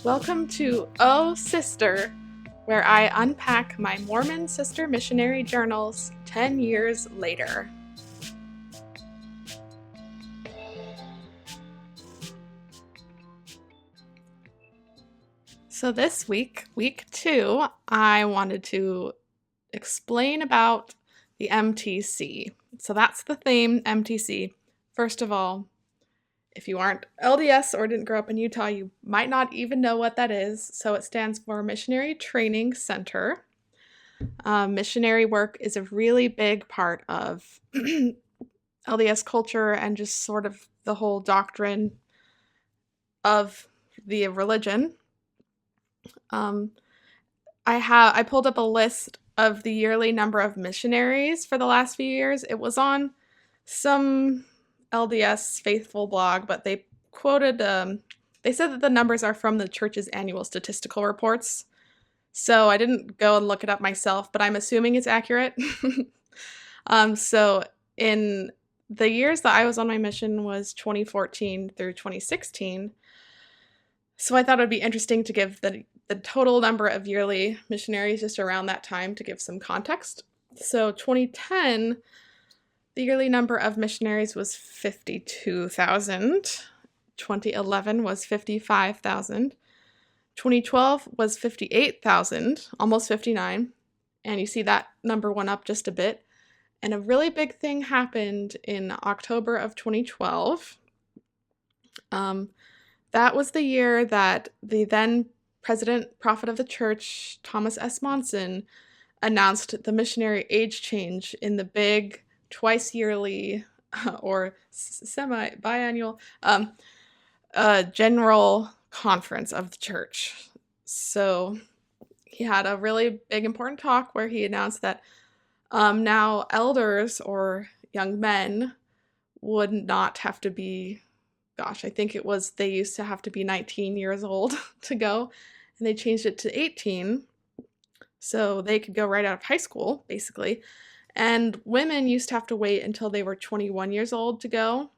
Welcome to OhSister, where I unpack my Mormon Sister Missionary journals 10 years later. So this week, week 2, I wanted to explain about the MTC. So that's the theme, MTC. First of all, if you aren't LDS or didn't grow up in Utah, you might not even know what that is. So it stands for Missionary Training Center. Missionary work is a really big part of LDS culture and just sort of the whole doctrine of the religion. I pulled up a list of the yearly number of missionaries for the last few years. It was on some LDS faithful blog, but they quoted, they said that the numbers are from the church's annual statistical reports. So I didn't go and look it up myself, but I'm assuming it's accurate. So in the years that I was on my mission was 2014 through 2016. So I thought it would be interesting to give the total number of yearly missionaries just around that time to give some context. So 2010, the yearly number of missionaries was 52,000. 2011 was 55,000. 2012 was 58,000, almost 59. And you see that number went up just a bit. And a really big thing happened in October of 2012. That was the year that the then president prophet of the church, Thomas S. Monson, announced the missionary age change in the big twice yearly or semi-biannual general conference of the church. So he had a really big important talk where he announced that now elders or young men would not have to be, I think it was, they used to have to be 19 years old to go, and they changed it to 18, so they could go right out of high school, basically. And women used to have to wait until they were 21 years old to go.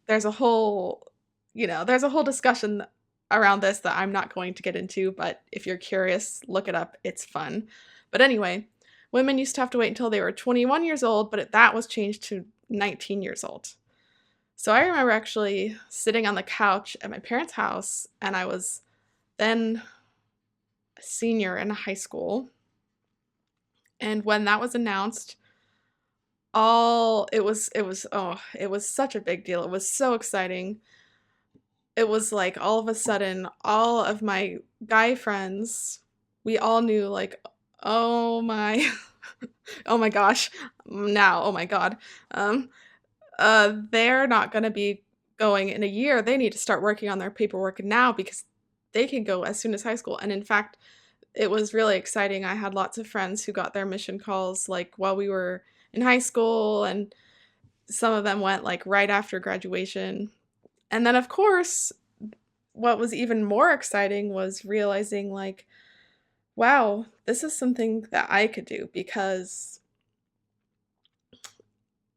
There's a whole discussion around this that I'm not going to get into, but if you're curious, look it up. It's fun. But anyway, women used to have to wait until they were 21 years old, but that was changed to 19 years old. So I remember actually sitting on the couch at my parents' house, and I was then a senior in high school. And when that was announced, it was such a big deal. It was so exciting. It was like all of a sudden, all of my guy friends, we all knew, like, oh my, oh my gosh, now, oh my God. They're not going to be going in a year. They need to start working on their paperwork now because they can go as soon as high school. And in fact, it was really exciting. I had lots of friends who got their mission calls like while we were in high school, and some of them went like right after graduation. And then of course, what was even more exciting was realizing like, wow, this is something that I could do, because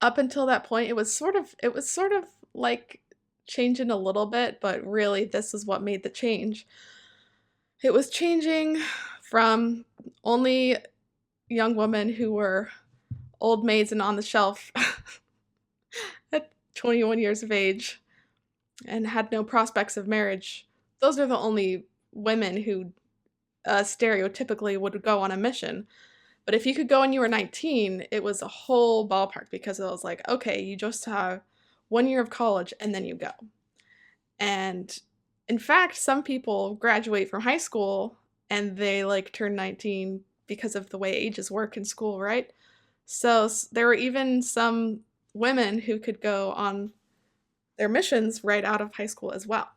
up until that point, it was sort of like changing a little bit, but really this is what made the change. It was changing from only young women who were old maids and on the shelf at 21 years of age and had no prospects of marriage. Those are the only women who stereotypically would go on a mission. But if you could go when you were 19, it was a whole ballpark, because it was like, okay, you just have 1 year of college and then you go. And in fact, some people graduate from high school and they like turn 19 because of the way ages work in school, right? So there were even some women who could go on their missions right out of high school as well.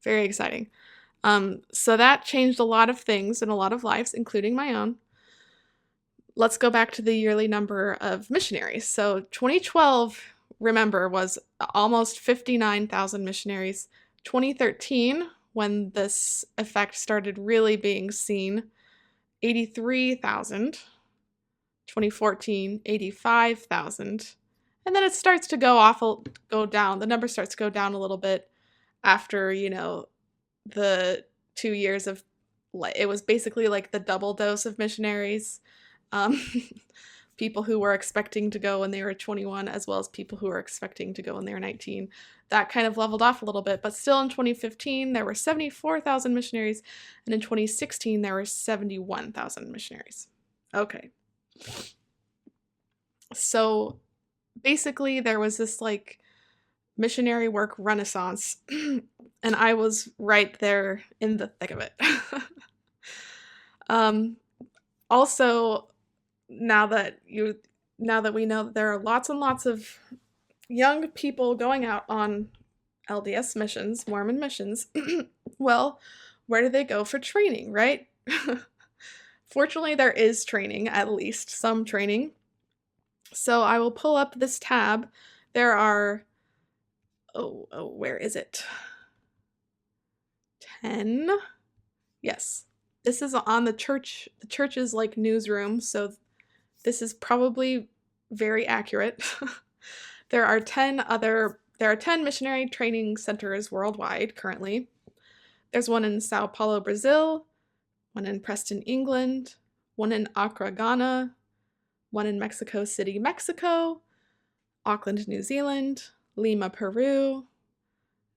Very exciting. So that changed a lot of things in a lot of lives, including my own. Let's go back to the yearly number of missionaries. So 2012, remember, was almost 59,000 missionaries. 2013, when this effect started really being seen, 83,000. 2014, 85,000. And then it starts to go down. The number starts to go down a little bit after, the 2 years of, it was basically like the double dose of missionaries. Um, people who were expecting to go when they were 21, as well as people who were expecting to go when they were 19. That kind of leveled off a little bit, but still in 2015, there were 74,000 missionaries, and in 2016, there were 71,000 missionaries. Okay. So basically, there was this like missionary work renaissance, and I was right there in the thick of it. Also, now that we know that there are lots and lots of young people going out on LDS missions, Mormon missions, well, where do they go for training, right? Fortunately, there is training, at least some training. So I will pull up this tab. There are, where is it? 10. Yes. This is on the church's like newsroom, so this is probably very accurate. There are 10 missionary training centers worldwide currently. There's one in Sao Paulo, Brazil, one in Preston, England, one in Accra, Ghana, one in Mexico City, Mexico, Auckland, New Zealand, Lima, Peru,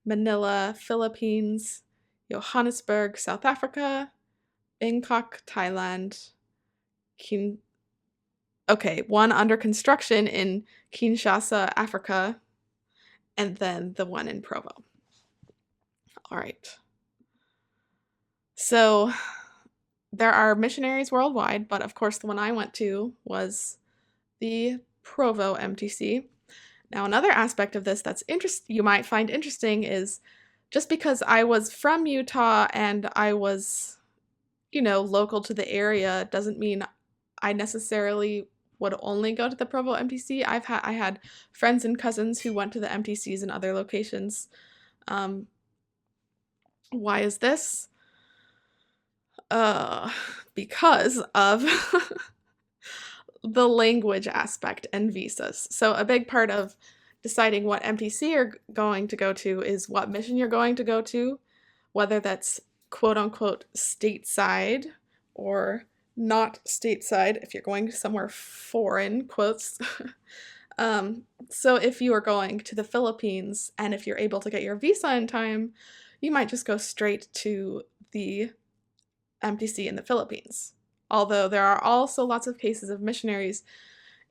Manila, Philippines, Johannesburg, South Africa, Bangkok, Thailand, one under construction in Kinshasa, Africa, and then the one in Provo. All right. So there are missionaries worldwide, but of course the one I went to was the Provo MTC. Now, another aspect of this that's you might find interesting is just because I was from Utah and I was, local to the area doesn't mean I necessarily would only go to the Provo MTC. I had friends and cousins who went to the MTCs in other locations. Why is this? Because of the language aspect and visas. So a big part of deciding what MTC you're going to go to is what mission you're going to go to, whether that's quote unquote stateside or not stateside if you're going somewhere foreign, quotes. So if you are going to the Philippines and if you're able to get your visa in time, you might just go straight to the MTC in the Philippines. Although there are also lots of cases of missionaries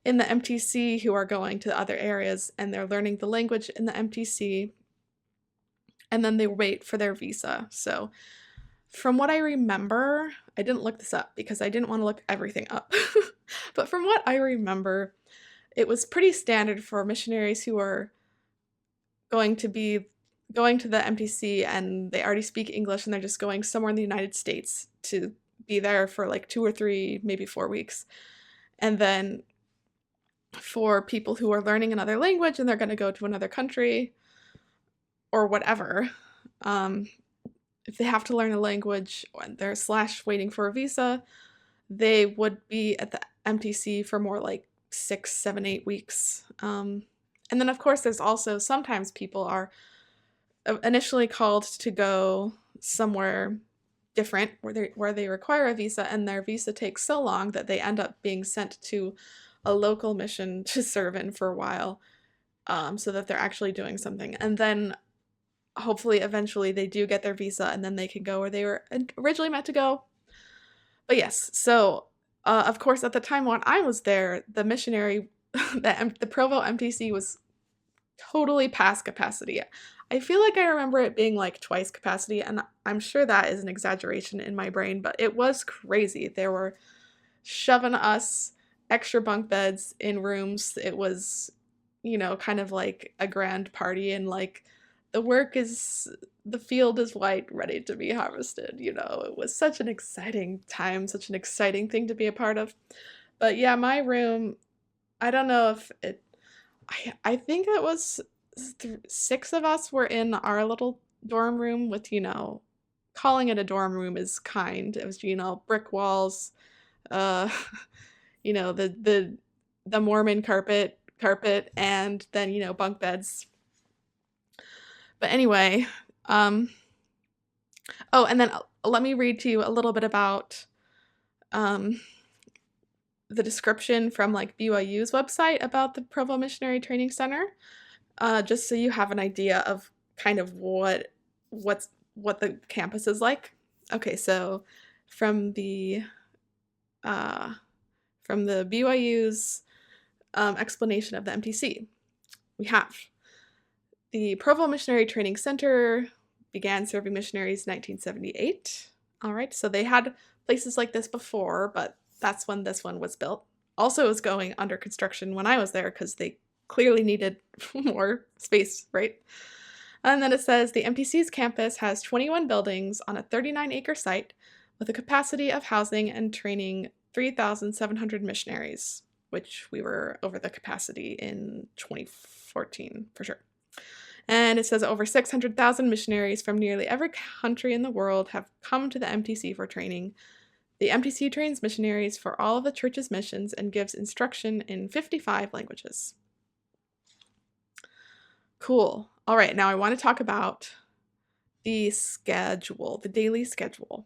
in the MTC who are going to other areas and they're learning the language in the MTC and then they wait for their visa. So from what I remember, I didn't look this up because I didn't want to look everything up. But from what I remember, it was pretty standard for missionaries who are going to be going to the MTC and they already speak English and they're just going somewhere in the United States to be there for like 2 or 3, maybe 4 weeks. And then for people who are learning another language and they're going to go to another country or whatever, if they have to learn a language and they're waiting for a visa, they would be at the MTC for more like 6, 7, 8 weeks. And then of course there's also sometimes people are initially called to go somewhere different where they require a visa and their visa takes so long that they end up being sent to a local mission to serve in for a while, so that they're actually doing something. And then hopefully eventually they do get their visa and then they can go where they were originally meant to go. But yes, so of course at the time when I was there, the missionary, the Provo MTC was totally past capacity. I feel like I remember it being like twice capacity, and I'm sure that is an exaggeration in my brain, but it was crazy. They were shoving us extra bunk beds in rooms. It was, kind of like a grand party, and like the field is white, ready to be harvested. It was such an exciting time, such an exciting thing to be a part of. But yeah, my room, I don't know if I think it was 6 of us were in our little dorm room with, calling it a dorm room is kind. It was, brick walls, uh, the Mormon carpet carpet, and then, bunk beds. But anyway, um, oh, and then let me read to you a little bit about um, the description from like BYU's website about the Provo Missionary Training Center, just so you have an idea of kind of what the campus is like. Okay, so from the uh, BYU's explanation of the MTC, we have the Provo Missionary Training Center began serving missionaries in 1978. All right, so they had places like this before, but that's when this one was built. Also, it was going under construction when I was there because they clearly needed more space, right? And then it says the MTC's campus has 21 buildings on a 39-acre site with a capacity of housing and training 3,700 missionaries, which we were over the capacity in 2014 for sure. And it says over 600,000 missionaries from nearly every country in the world have come to the MTC for training. The MTC trains missionaries for all of the church's missions and gives instruction in 55 languages. Cool. All right, now I want to talk about the schedule, the daily schedule.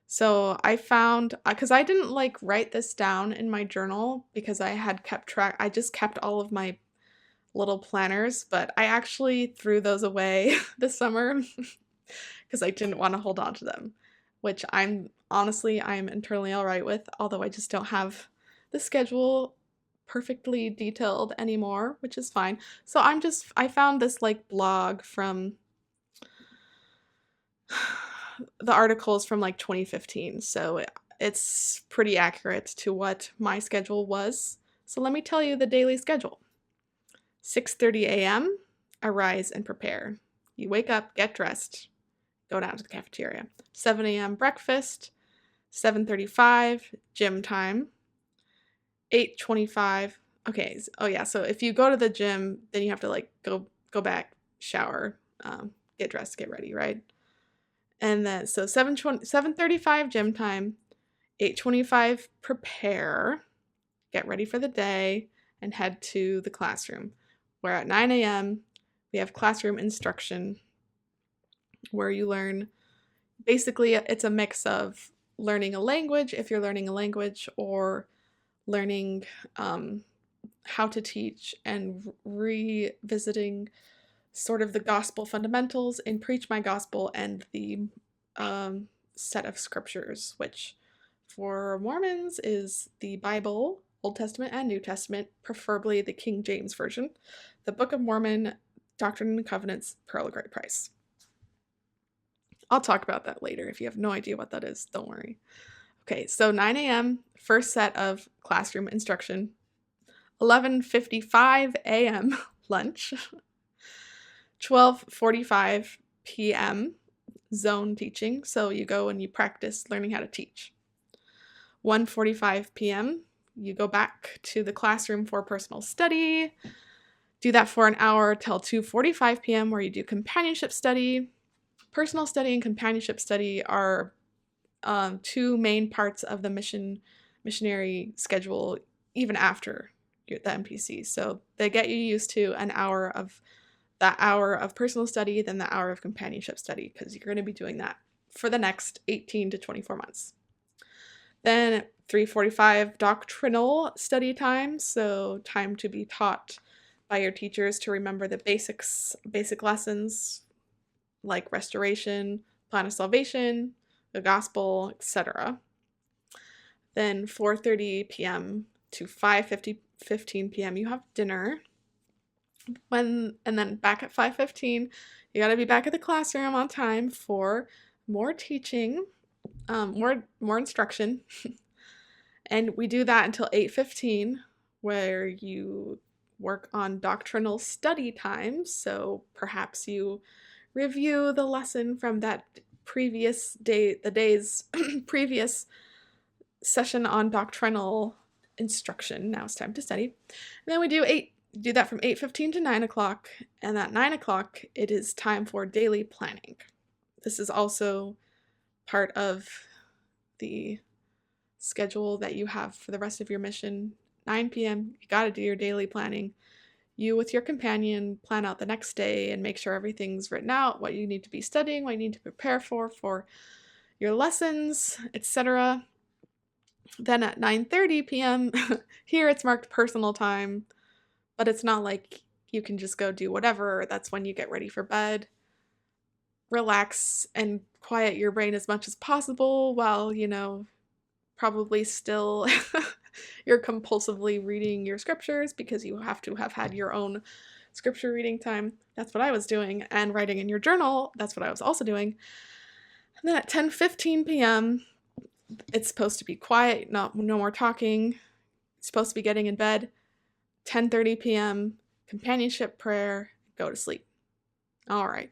So I found, because I didn't like write this down in my journal because I had kept track, I just kept all of my little planners, but I actually threw those away this summer because I didn't want to hold on to them, which I'm internally all right with, although I just don't have the schedule perfectly detailed anymore, which is fine. So I found this like blog from the articles from like 2015, so it's pretty accurate to what my schedule was. So let me tell you the daily schedule. 6:30 a.m., arise and prepare. You wake up, get dressed, go down to the cafeteria. 7 a.m. breakfast, 7:35 gym time, 8:25. Okay, oh yeah, so if you go to the gym, then you have to like go back, shower, get dressed, get ready, right? And then so 7:35 gym time, 8:25 prepare, get ready for the day, and head to the classroom, where at 9 a.m. we have classroom instruction, where you learn, basically it's a mix of learning a language, if you're learning a language, or learning how to teach and revisiting sort of the gospel fundamentals in Preach My Gospel and the set of scriptures, which for Mormons is the Bible, Old Testament and New Testament, preferably the King James Version, the Book of Mormon, Doctrine and Covenants, Pearl of Great Price. I'll talk about that later. If you have no idea what that is, don't worry. Okay, so 9 a.m., first set of classroom instruction. 11:55 a.m. lunch. 12:45 p.m. zone teaching, so you go and you practice learning how to teach. 1:45 p.m. you go back to the classroom for personal study. Do that for an hour till 2:45 p.m. where you do companionship study. Personal study and companionship study are two main parts of the missionary schedule, even after the MTC. So they get you used to that hour of personal study, then the hour of companionship study, because you're going to be doing that for the next 18 to 24 months. Then 3:45 doctrinal study time, so time to be taught by your teachers to remember the basic lessons like restoration, plan of salvation, the gospel, etc. Then 4:30 p.m. to 5:15 p.m. you have dinner. And then back at 5:15, you got to be back at the classroom on time for more teaching, more instruction. And we do that until 8:15, where you work on doctrinal study times. So perhaps you review the lesson from that previous day, the day's previous session on doctrinal instruction. Now it's time to study. And then we do that from 8:15 to 9 o'clock. And at 9 o'clock, it is time for daily planning. This is also part of the schedule that you have for the rest of your mission 9 p.m., you got to do your daily planning. You with your companion plan out the next day and make sure everything's written out, what you need to be studying, what you need to prepare for your lessons, etc. Then at 9:30 p.m., here it's marked personal time, but it's not like you can just go do whatever. That's when you get ready for bed. Relax and quiet your brain as much as possible while, probably still you're compulsively reading your scriptures because you have to have had your own scripture reading time. That's what I was doing. And writing in your journal, that's what I was also doing. And then at 10:15 p.m., it's supposed to be quiet, no more talking. It's supposed to be getting in bed. 10:30 p.m., companionship prayer, go to sleep. All right.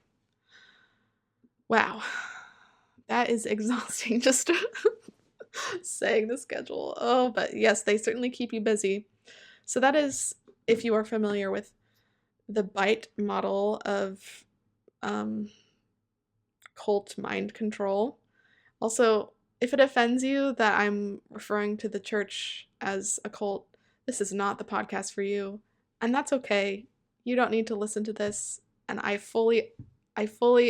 Wow. That is exhausting just saying the schedule. Oh, but yes, they certainly keep you busy. So that is, if you are familiar with the BITE model of cult mind control. Also, if it offends you that I'm referring to the church as a cult, this is not the podcast for you, and that's okay. You don't need to listen to this, and I fully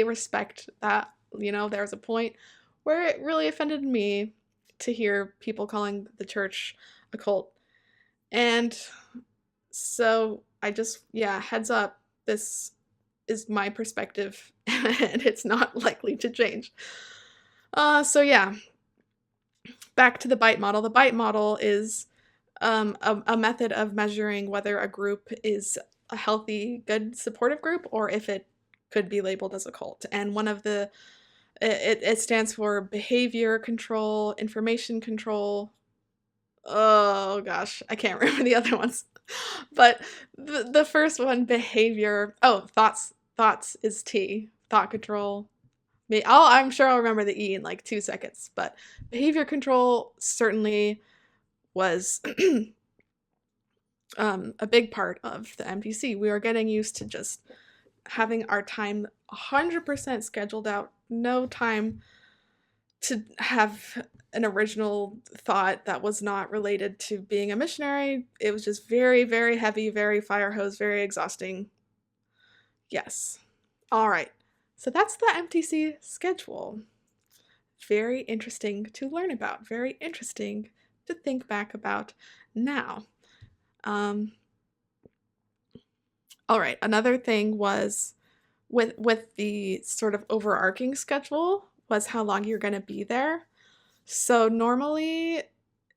respect that. There's a point where it really offended me to hear people calling the church a cult. And so I just, heads up, this is my perspective and it's not likely to change. So yeah, back to the BITE model. The BITE model is a method of measuring whether a group is a healthy, good, supportive group or if it could be labeled as a cult. And one of the it stands for behavior control, information control. Oh gosh, I can't remember the other ones. But the first one, behavior. Oh, thoughts is T. Thought control. I'm sure I'll remember the E in like 2 seconds. But behavior control certainly was a big part of the MTC. We were getting used to just having our time 100% scheduled out, no time to have an original thought that was not related to being a missionary. It was just very, very heavy, very fire hose, very exhausting. Yes. All right. So that's the MTC schedule. Very interesting to learn about. Very interesting to think back about now. All right. Another thing was with the sort of overarching schedule was how long you're going to be there. So normally,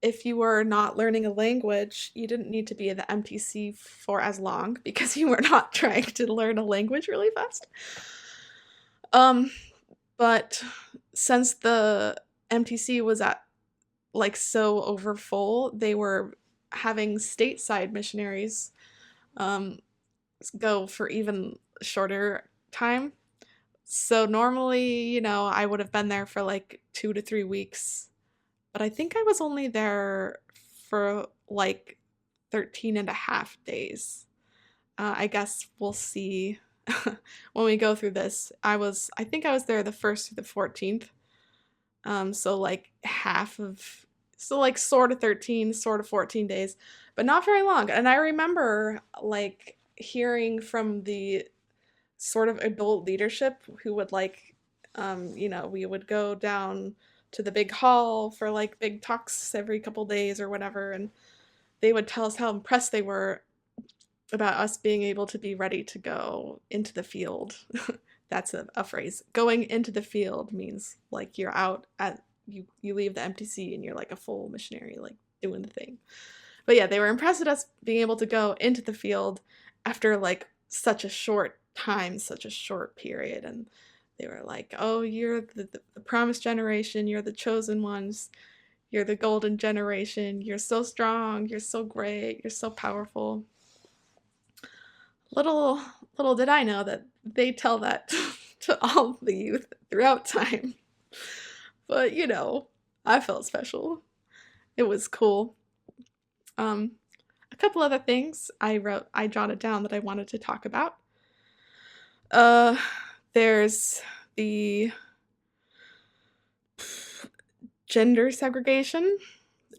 if you were not learning a language, you didn't need to be in the MTC for as long because you were not trying to learn a language really fast. But since the MTC was at so over full, they were having stateside missionaries go for even shorter time. So normally, I would have been there for 2 to 3 weeks, but I think I was only there for 13 and a half days. I guess we'll see when we go through this. I think I was there the 1st through the 14th. So half of, sort of 13, sort of 14 days, but not very long. And I remember hearing from the sort of adult leadership who would we would go down to the big hall for big talks every couple days or whatever, and they would tell us how impressed they were about us being able to be ready to go into the field. That's a phrase. Going into the field means you're out at you leave the MTC and you're a full missionary, doing the thing. But yeah, they were impressed at us being able to go into the field after such a short time, such a short period. And they were like, oh, you're the promised generation, you're the chosen ones, you're the golden generation, you're so strong, you're so great, you're so powerful. Little did I know that they tell that to all the youth throughout time. But I felt special. It was cool. A couple other things I jotted down that I wanted to talk about. There's the gender segregation.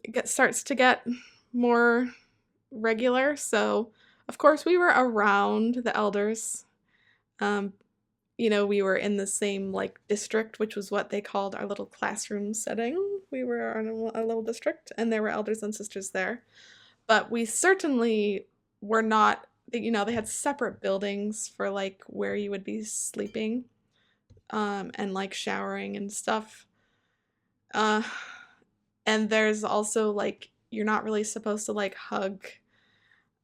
It starts to get more regular. So, of course, we were around the elders. Um, we were in the same like district, which was what they called our little classroom setting. We were in a little district, and there were elders and sisters there. But we certainly were not, they had separate buildings for like where you would be sleeping, and like showering and stuff. Uh, and there's also like, you're not really supposed to like hug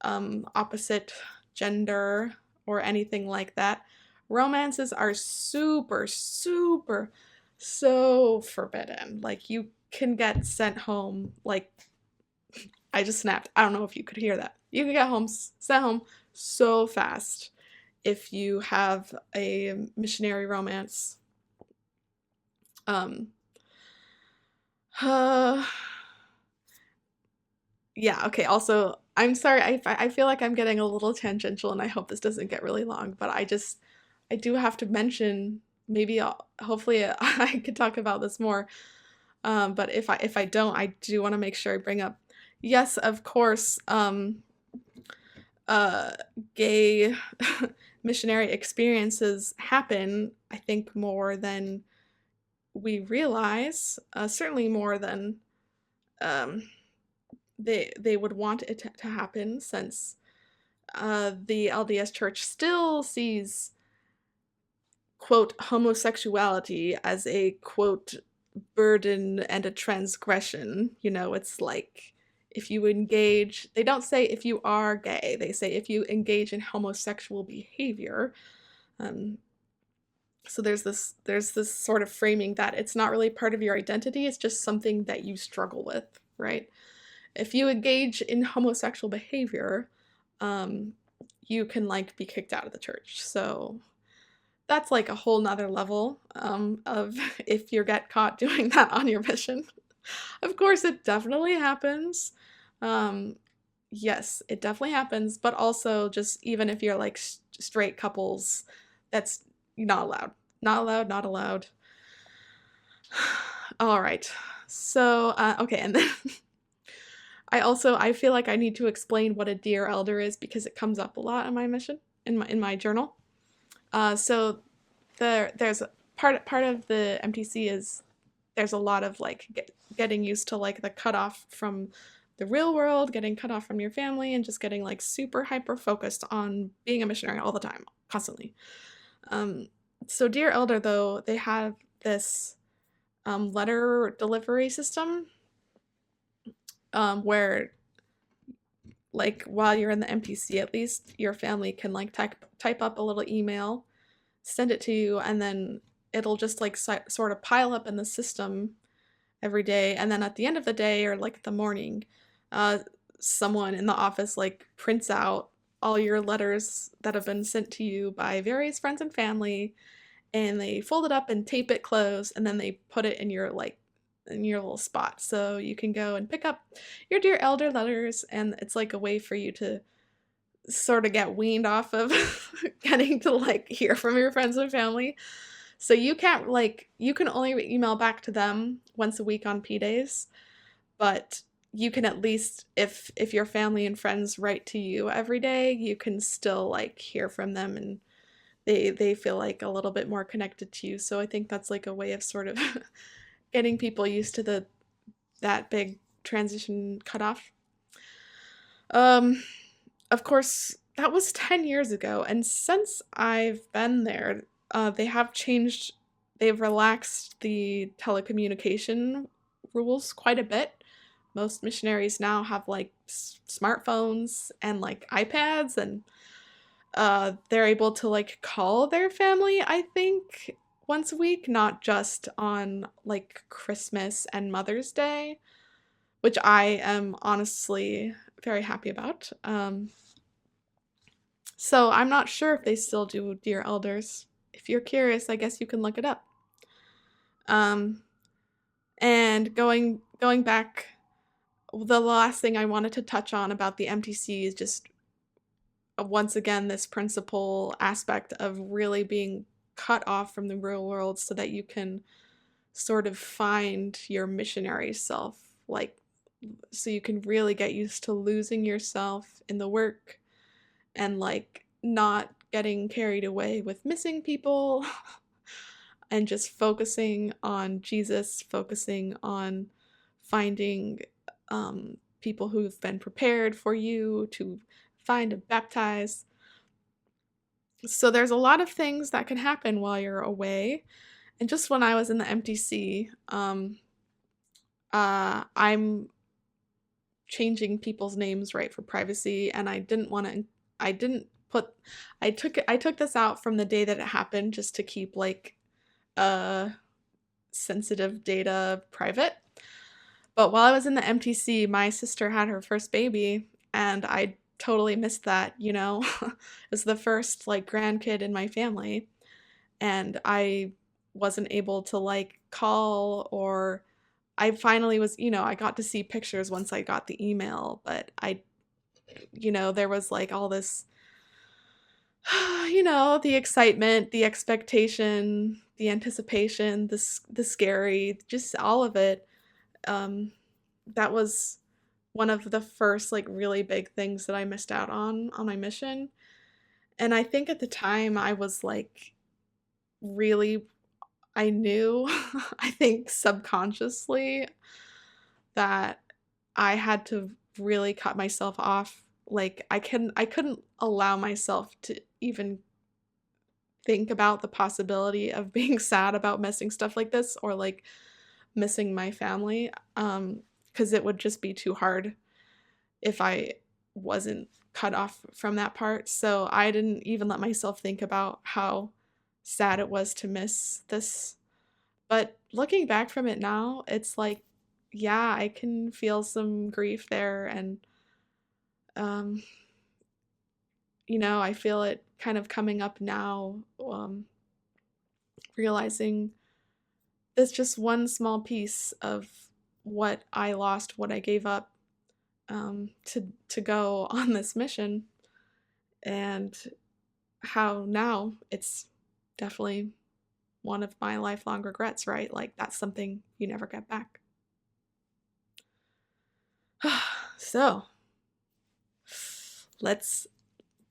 opposite gender or anything like that. Romances are super, super, so forbidden. Like, you can get sent home. Like, I just snapped. I don't know if you could hear that. You can get sent home so fast if you have a missionary romance. Um, uh, yeah, okay. Also, I'm sorry. I feel like I'm getting a little tangential, and I hope this doesn't get really long, but I do have to mention, maybe hopefully I could talk about this more. But if I don't, I do want to make sure I bring up, yes, of course, uh, gay missionary experiences happen, I think, more than we realize, certainly more than um, they would want it to happen, since the LDS Church still sees, quote, homosexuality as a, quote, burden and a transgression. It's like, if you engage, they don't say if you are gay, they say if you engage in homosexual behavior. Um, so there's this sort of framing that it's not really part of your identity, it's just something that you struggle with, right? If you engage in homosexual behavior, um, you can like be kicked out of the church. So that's like a whole nother level, of if you get caught doing that on your mission. Of course, it definitely happens. Um, yes, it definitely happens, but also, just even if you're like straight couples, that's not allowed. Not allowed, not allowed. All right. So, okay, and then I feel like I need to explain what a dear elder is, because it comes up a lot in my mission, in my journal. So there's part of the MTC is, there's a lot of like getting used to like the cutoff from the real world, getting cut off from your family, and just getting like super hyper focused on being a missionary all the time, constantly. Um, so Dear Elder, though, they have this letter delivery system, where, like, while you're in the MTC, at least your family can like type up a little email, send it to you, and then it'll just like sort of pile up in the system every day. And then at the end of the day, or like the morning, uh, someone in the office like prints out all your letters that have been sent to you by various friends and family, and they fold it up and tape it closed, and then they put it in your little spot, so you can go and pick up your Dear Elder letters. And it's like a way for you to sort of get weaned off of getting to like hear from your friends and family. So you can't, like, you can only email back to them once a week on P days, but you can at least, if your family and friends write to you every day, you can still like hear from them, and they feel like a little bit more connected to you. So I think that's like a way of sort of getting people used to that big transition cutoff. Um, of course, that was 10 years ago, and since I've been there, they have changed, they've relaxed the telecommunication rules quite a bit. Most missionaries now have like smartphones and like iPads, and they're able to like call their family, I think, once a week, not just on like Christmas and Mother's Day, which I am honestly very happy about. So I'm not sure if they still do Dear Elders. If you're curious, I guess you can look it up. Um, and going back, the last thing I wanted to touch on about the MTC is just, once again, this principal aspect of really being cut off from the real world so that you can sort of find your missionary self. Like, so you can really get used to losing yourself in the work and like not getting carried away with missing people and just focusing on Jesus, focusing on finding people who've been prepared for you to find and baptize. So there's a lot of things that can happen while you're away. And just when I was in the MTC, I'm changing people's names, right, for privacy, and I didn't want to. I didn't put. I took this out from the day that it happened, just to keep like sensitive data private. But while I was in the MTC, my sister had her first baby, and I totally missed that. It was the first like grandkid in my family, and I wasn't able to like call, or I finally was, I got to see pictures once I got the email, but there was like all this, the excitement, the expectation, the anticipation, the scary, just all of it. That was one of the first like really big things that I missed out on my mission. And I think at the time I was like really, I knew, I think subconsciously, that I had to really cut myself off. Like I couldn't allow myself to even think about the possibility of being sad about missing stuff like this, or like missing my family, because it would just be too hard if I wasn't cut off from that part. So I didn't even let myself think about how sad it was to miss this. But looking back from it now, it's like, yeah, I can feel some grief there, and um, I feel it kind of coming up now, realizing it's just one small piece of what I lost, what I gave up, to go on this mission, and how now it's definitely one of my lifelong regrets, right? Like that's something you never get back. So let's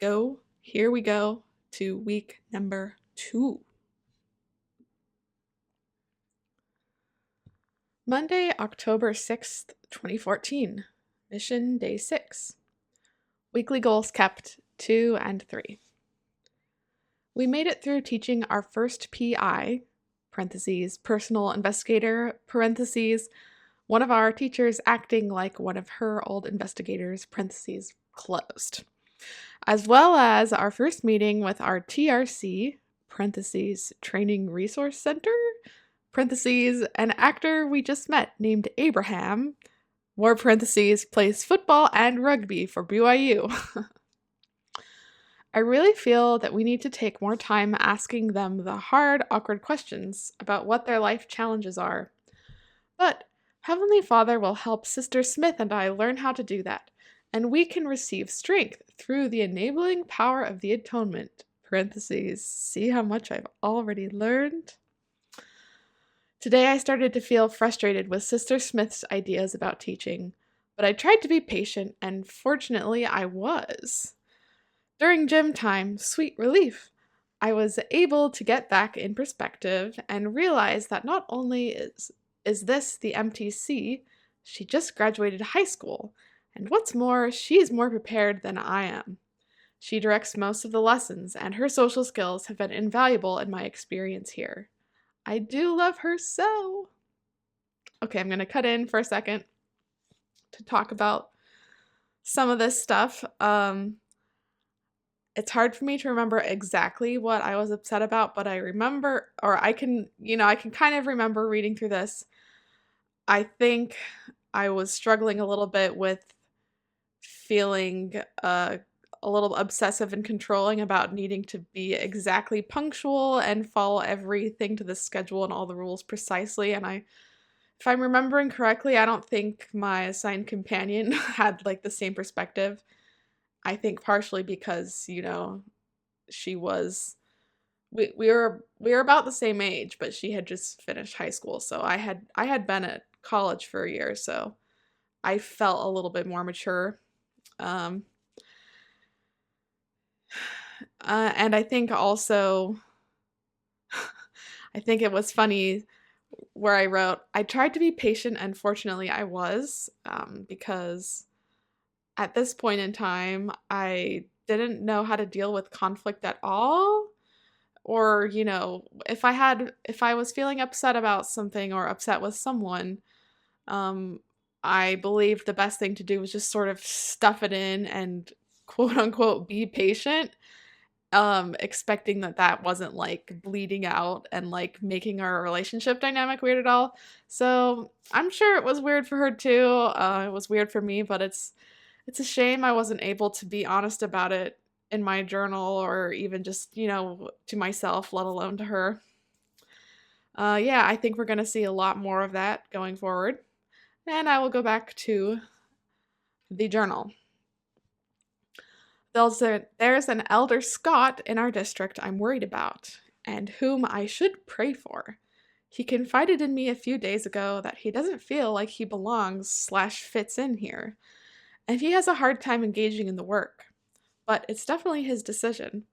go. Here we go to week number 2. Monday, October 6th, 2014. Mission Day 6. Weekly goals kept 2 and 3. We made it through teaching our first PI, parentheses, personal investigator, parentheses, one of our teachers acting like one of her old investigators, parentheses, closed, as well as our first meeting with our TRC, parentheses, Training Resource Center, parentheses, an actor we just met named Abraham, more parentheses, plays football and rugby for BYU. I really feel that we need to take more time asking them the hard, awkward questions about what their life challenges are. But Heavenly Father will help Sister Smith and I learn how to do that, and we can receive strength through the enabling power of the atonement. Parentheses, see how much I've already learned? Today I started to feel frustrated with Sister Smith's ideas about teaching, but I tried to be patient, and fortunately I was. During gym time, sweet relief, I was able to get back in perspective and realize that not only is this the MTC, she just graduated high school, and what's more, she's more prepared than I am. She directs most of the lessons, and her social skills have been invaluable in my experience here. I do love her so. Okay, I'm going to cut in for a second to talk about some of this stuff. It's hard for me to remember exactly what I was upset about, but I remember, or I can kind of remember reading through this. I think I was struggling a little bit with feeling a little obsessive and controlling about needing to be exactly punctual and follow everything to the schedule and all the rules precisely. And if I'm remembering correctly, I don't think my assigned companion had like the same perspective. I think partially because, she was we were about the same age, but she had just finished high school. So I had been at college for a year, so I felt a little bit more mature. Um, and I think also, I think it was funny where I wrote, I tried to be patient, and fortunately I was, because at this point in time, I didn't know how to deal with conflict at all. Or, if I was feeling upset about something or upset with someone, um, I believed the best thing to do was just sort of stuff it in and quote unquote be patient, expecting that that wasn't like bleeding out and like making our relationship dynamic weird at all. So I'm sure it was weird for her too. It was weird for me, but it's a shame I wasn't able to be honest about it in my journal or even just, to myself, let alone to her. Yeah, I think we're going to see a lot more of that going forward. And I will go back to the journal. There's an elder Scott in our district I'm worried about, and whom I should pray for. He confided in me a few days ago that he doesn't feel like he belongs/fits in here, and he has a hard time engaging in the work. But it's definitely his decision.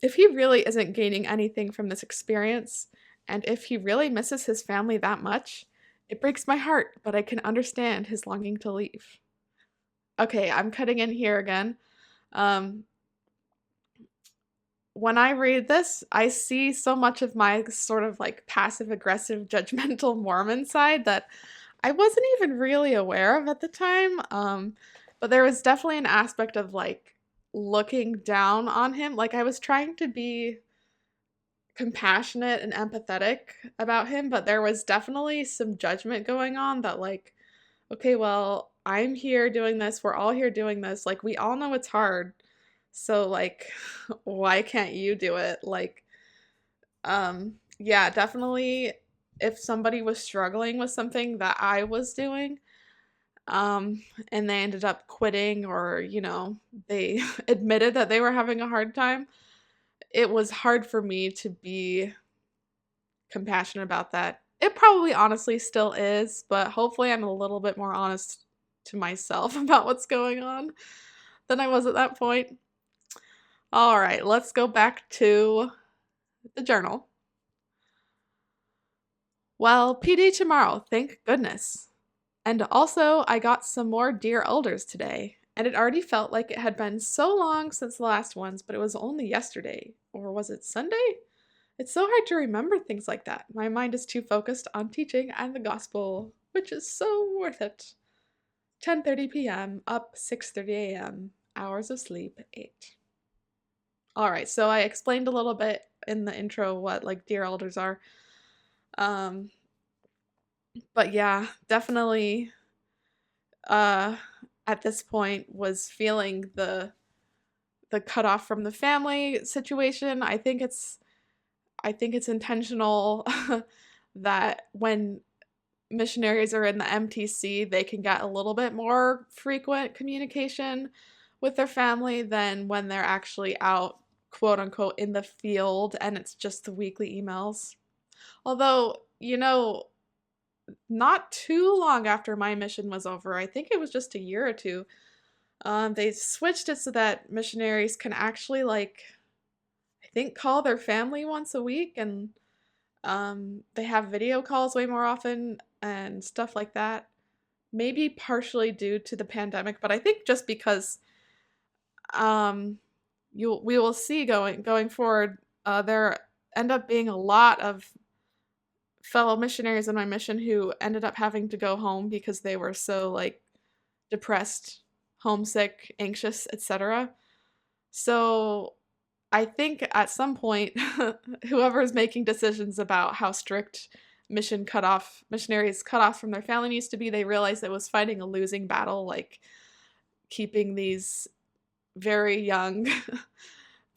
If he really isn't gaining anything from this experience, and if he really misses his family that much, it breaks my heart, but I can understand his longing to leave. Okay, I'm cutting in here again. Um, when I read this, I see so much of my sort of like passive aggressive judgmental Mormon side that I wasn't even really aware of at the time. But there was definitely an aspect of like looking down on him. Like I was trying to be compassionate and empathetic about him, but there was definitely some judgment going on that like, okay, well, I'm here doing this, we're all here doing this, like we all know it's hard. So like why can't you do it? Like yeah, definitely if somebody was struggling with something that I was doing, and they ended up quitting or, they admitted that they were having a hard time, it was hard for me to be compassionate about that. It probably honestly still is, but hopefully I'm a little bit more honest to myself about what's going on than I was at that point. All right, let's go back to the journal. Well, PD tomorrow, thank goodness. And also, I got some more Dear Elders today, and it already felt like it had been so long since the last ones, but it was only yesterday. Or was it Sunday? It's so hard to remember things like that. My mind is too focused on teaching and the gospel, which is so worth it. 10:30 p.m., up 6:30 a.m., hours of sleep 8. All right, so I explained a little bit in the intro what like Dear Elders are. Um but yeah, definitely uh at this point was feeling the cutoff from the family situation. I think it's intentional that when missionaries are in the MTC, they can get a little bit more frequent communication with their family than when they're actually out, quote unquote, in the field and it's just the weekly emails. Although, not too long after my mission was over, I think it was just a year or two, they switched it so that missionaries can actually, like, I think, call their family once a week, and they have video calls way more often and stuff like that. Maybe partially due to the pandemic, but I think just because um, we will see going forward, there end up being a lot of fellow missionaries in my mission who ended up having to go home because they were so like depressed, homesick, anxious, etc. So I think at some point, whoever is making decisions about how strict missionaries cut off from their family needs to be, they realized it was fighting a losing battle, like keeping these very young,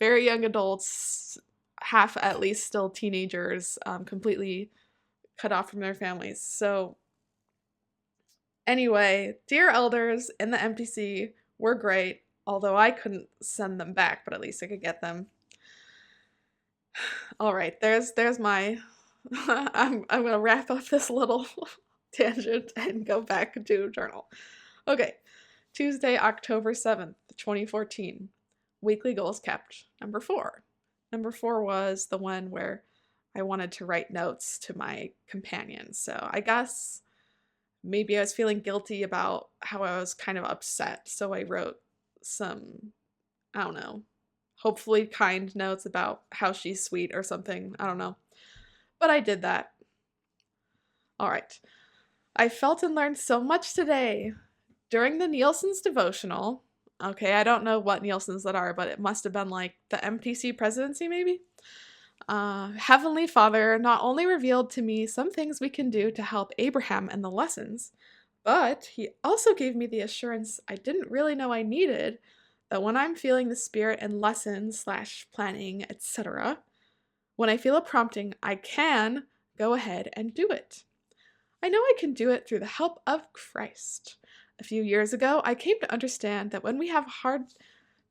very young adults, half at least still teenagers, completely cut off from their families. So anyway, Dear Elders in the MTC were great, although I couldn't send them back, but at least I could get them. All right, there's my I'm gonna wrap up this little tangent and go back to journal. Okay, Tuesday, October 7th, 2014. Weekly goals kept. Number 4. Number 4 was the one where I wanted to write notes to my companion. So I guess maybe I was feeling guilty about how I was kind of upset. So I wrote some, I don't know, hopefully kind notes about how she's sweet or something. I don't know. But I did that. All right. I felt and learned so much today. During the Nielsen's devotional, okay, I don't know what Nielsen's that are, but it must have been like the MTC presidency maybe? Heavenly Father not only revealed to me some things we can do to help Abraham and the lessons, but he also gave me the assurance I didn't really know I needed, that when I'm feeling the Spirit and lessons / planning, etc., when I feel a prompting, I can go ahead and do it. I know I can do it through the help of Christ. A few years ago, I came to understand that when we have hard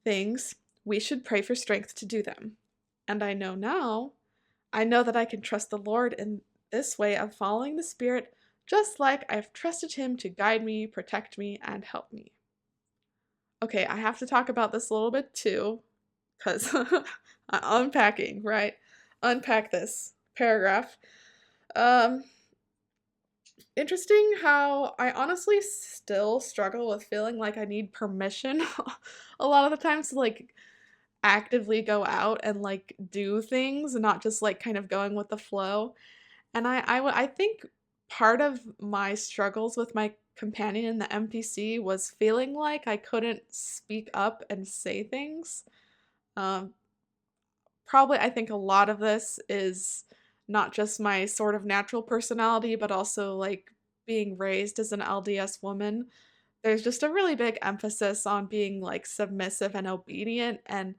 things, we should pray for strength to do them. And I know now, I know that I can trust the Lord in this way of following the Spirit, just like I've trusted Him to guide me, protect me, and help me. Okay, I have to talk about this a little bit too, because unpacking, right? Unpack this paragraph. Interesting how I honestly still struggle with feeling like I need permission a lot of the times to like actively go out and like do things and not just like kind of going with the flow. And I think part of my struggles with my companion in the MTC was feeling like I couldn't speak up and say things. Um, Probably I think a lot of this is not just my sort of natural personality, but also like being raised as an LDS woman. There's just a really big emphasis on being like submissive and obedient. And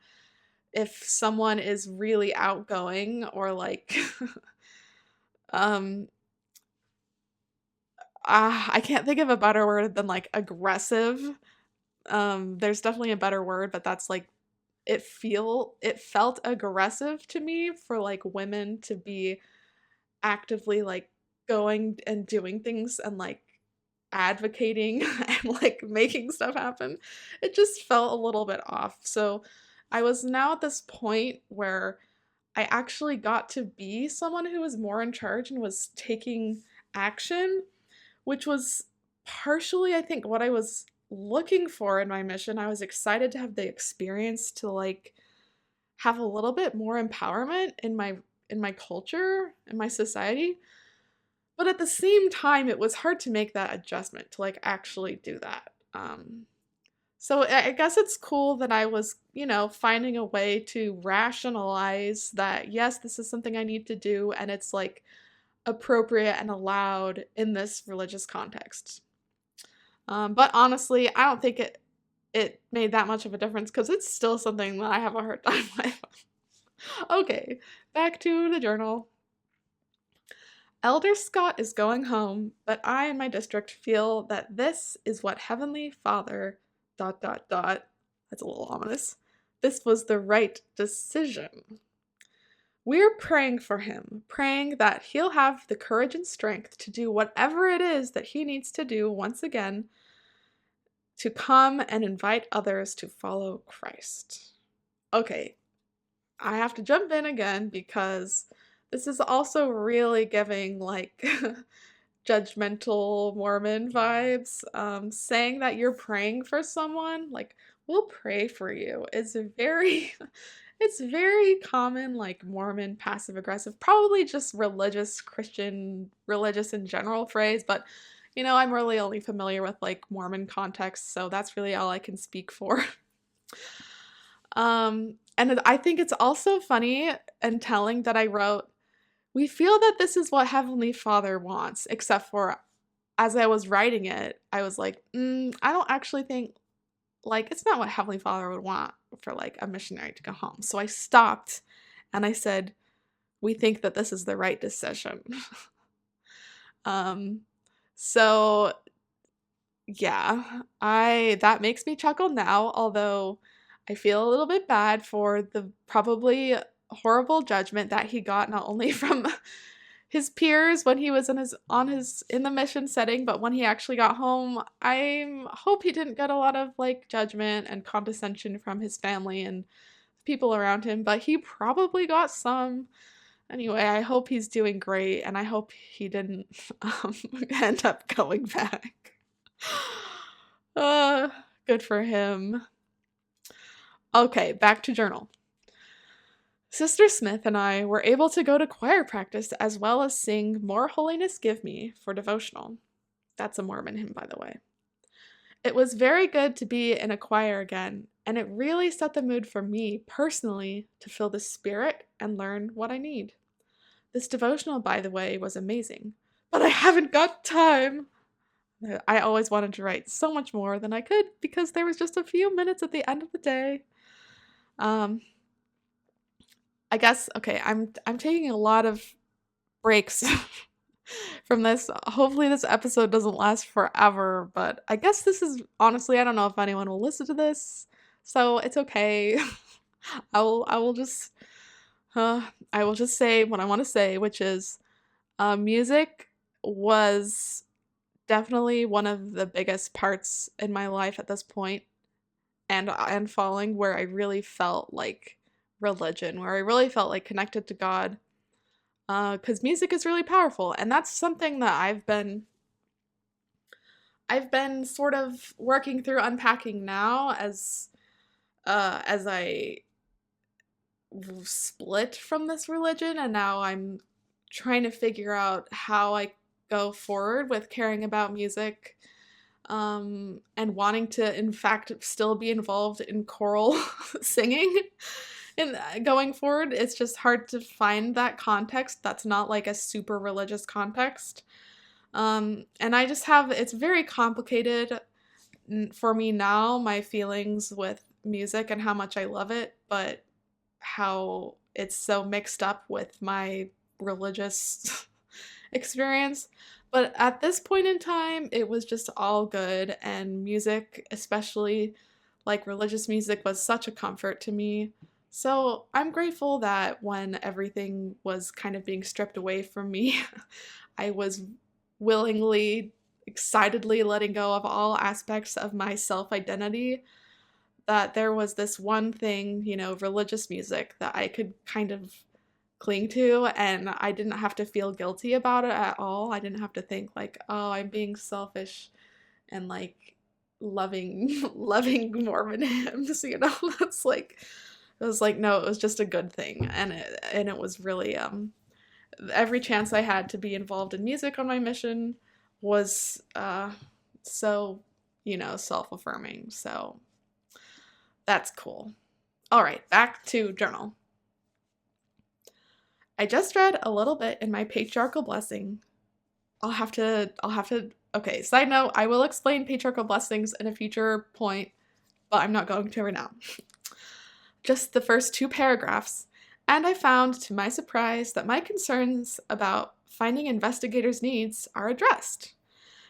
if someone is really outgoing or like, um, I can't think of a better word than like aggressive. There's definitely a better word, but that's like it felt aggressive to me for like women to be actively like going and doing things and like advocating and like making stuff happen. It just felt a little bit off. So I was now at this point where I actually got to be someone who was more in charge and was taking action, which was partially, I think, what I was looking for in my mission. I was excited to have the experience to like have a little bit more empowerment in my culture, in my society. But at the same time, it was hard to make that adjustment to like actually do that. So I guess it's cool that I was, finding a way to rationalize that, yes, this is something I need to do, and it's like appropriate and allowed in this religious context. But honestly, I don't think it made that much of a difference because it's still something that I have a hard time with. Okay, back to the journal. Elder Scott is going home, but I and my district feel that this is what Heavenly Father ... That's a little ominous. This was the right decision. We're praying for him, praying that he'll have the courage and strength to do whatever it is that he needs to do once again to come and invite others to follow Christ. Okay, I have to jump in again because this is also really giving like judgmental Mormon vibes. Saying that you're praying for someone, like, we'll pray for you, is very it's very common, like Mormon passive aggressive, probably just religious in general phrase, but I'm really only familiar with like Mormon context, so that's really all I can speak for. And I think it's also funny and telling that I wrote, we feel that this is what Heavenly Father wants, except for as I was writing it, I was like, I don't actually think, like, it's not what Heavenly Father would want for like a missionary to go home. So I stopped and I said, we think that this is the right decision. So yeah, that makes me chuckle now, although I feel a little bit bad for the probably horrible judgment that he got not only from his peers when he was in the mission setting, but when he actually got home, I hope he didn't get a lot of like judgment and condescension from his family and people around him, but he probably got some. Anyway, I hope he's doing great, and I hope he didn't end up going back. Uh, Good for him. Okay, back to journal. Sister Smith and I were able to go to choir practice as well as sing More Holiness Give Me for devotional. That's a Mormon hymn, by the way. It was very good to be in a choir again, and it really set the mood for me personally to feel the Spirit and learn what I need. This devotional, by the way, was amazing, but I haven't got time. I always wanted to write so much more than I could because there was just a few minutes at the end of the day. I guess, okay, I'm taking a lot of breaks from this. Hopefully this episode doesn't last forever, but I guess this is, honestly, I don't know if anyone will listen to this, so it's okay. I will just say what I want to say, which is music was definitely one of the biggest parts in my life at this point, and following, where I really felt like religion, where I really felt like connected to God, because music is really powerful, and that's something that I've been sort of working through unpacking now as I split from this religion, and now I'm trying to figure out how I go forward with caring about music, and wanting to, in fact, still be involved in choral singing. And going forward, it's just hard to find that context that's not like a super religious context. And I just have, it's very complicated for me now, my feelings with music and how much I love it, but how it's so mixed up with my religious experience. But at this point in time, it was just all good, and music, especially like religious music, was such a comfort to me. So I'm grateful that when everything was kind of being stripped away from me, I was willingly, excitedly letting go of all aspects of my self-identity, that there was this one thing, religious music, that I could kind of cling to, and I didn't have to feel guilty about it at all. I didn't have to think like, oh, I'm being selfish and like loving Mormon hymns, That's like, it was like, no, it was just a good thing, and it was really every chance I had to be involved in music on my mission was so self-affirming. So that's cool. All right, back to journal. I just read a little bit in my patriarchal blessing. I'll have to, okay, side note, I will explain patriarchal blessings in a future point, but I'm not going to right now. Just the first 2 paragraphs, and I found, to my surprise, that my concerns about finding investigators' needs are addressed.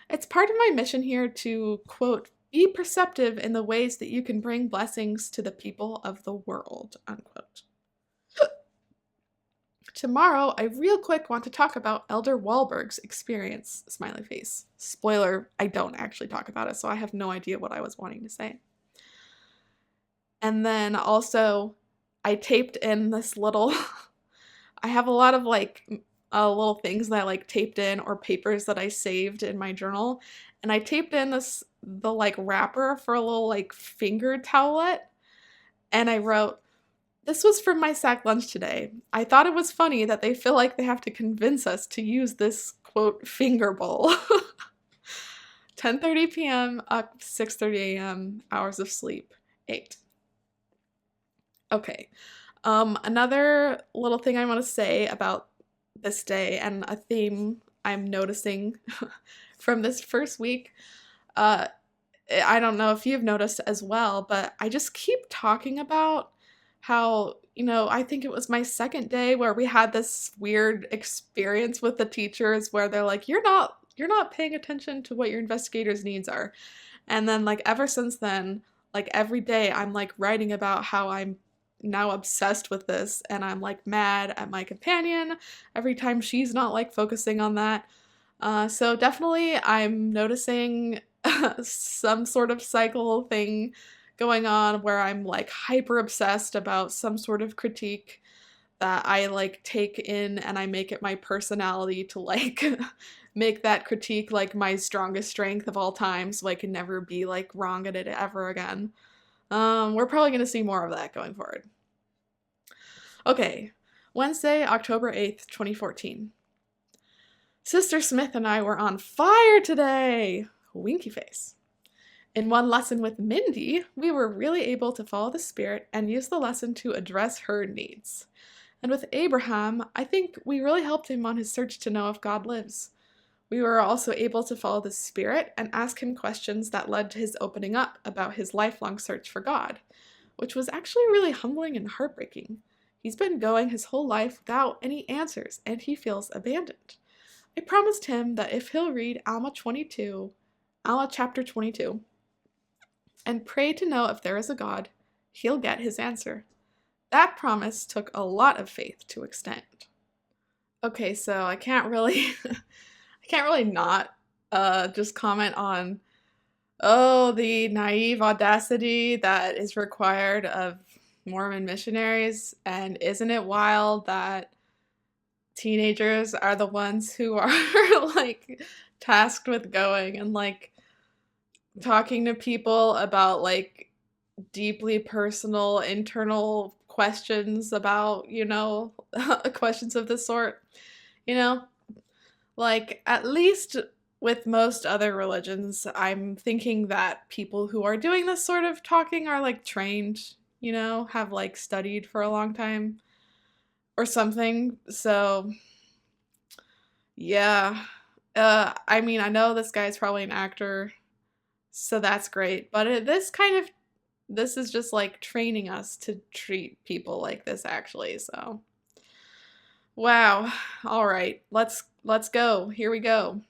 It's part of my mission here to, quote, be perceptive in the ways that you can bring blessings to the people of the world, unquote. Tomorrow, I real quick want to talk about Elder Wahlberg's experience, smiley face. Spoiler, I don't actually talk about it, so I have no idea what I was wanting to say. And then also, I taped in this little, I have a lot of like little things that I like taped in, or papers that I saved in my journal, and I taped in the like wrapper for a little like finger towelette, and I wrote, "This was from my sack lunch today. I thought it was funny that they feel like they have to convince us to use this, quote, finger bowl." 10:30 p.m. up 6:30 a.m. Hours of sleep, 8. Okay. Another little thing I want to say about this day, and a theme I'm noticing from this first week. I don't know if you've noticed as well, but I just keep talking about how, I think it was my second day where we had this weird experience with the teachers where they're like, you're not paying attention to what your investigators' needs are. And then like ever since then, like every day I'm like writing about how I'm now obsessed with this, and I'm like mad at my companion every time she's not like focusing on that. So definitely I'm noticing some sort of cycle thing going on where I'm like hyper obsessed about some sort of critique that I like take in, and I make it my personality to like make that critique like my strongest strength of all time, so I can never be like wrong at it ever again. We're probably gonna see more of that going forward. Okay, Wednesday, October 8th, 2014. Sister Smith and I were on fire today! Winky face. In one lesson with Mindy, we were really able to follow the Spirit and use the lesson to address her needs. And with Abraham, I think we really helped him on his search to know if God lives. We were also able to follow the Spirit and ask him questions that led to his opening up about his lifelong search for God, which was actually really humbling and heartbreaking. He's been going his whole life without any answers, and he feels abandoned. I promised him that if he'll read Alma chapter 22, and pray to know if there is a God, he'll get his answer. That promise took a lot of faith to extend. Okay, so I can't really not just comment on the naive audacity that is required of Mormon missionaries, and isn't it wild that teenagers are the ones who are like tasked with going and like talking to people about like deeply personal internal questions about, questions of this sort, you know? Like, at least with most other religions, I'm thinking that people who are doing this sort of talking are like trained, have like studied for a long time or something. So, yeah. I mean, I know this guy's probably an actor, so that's great. But this is just like training us to treat people like this, actually. So, wow. All right, let's go. Here we go.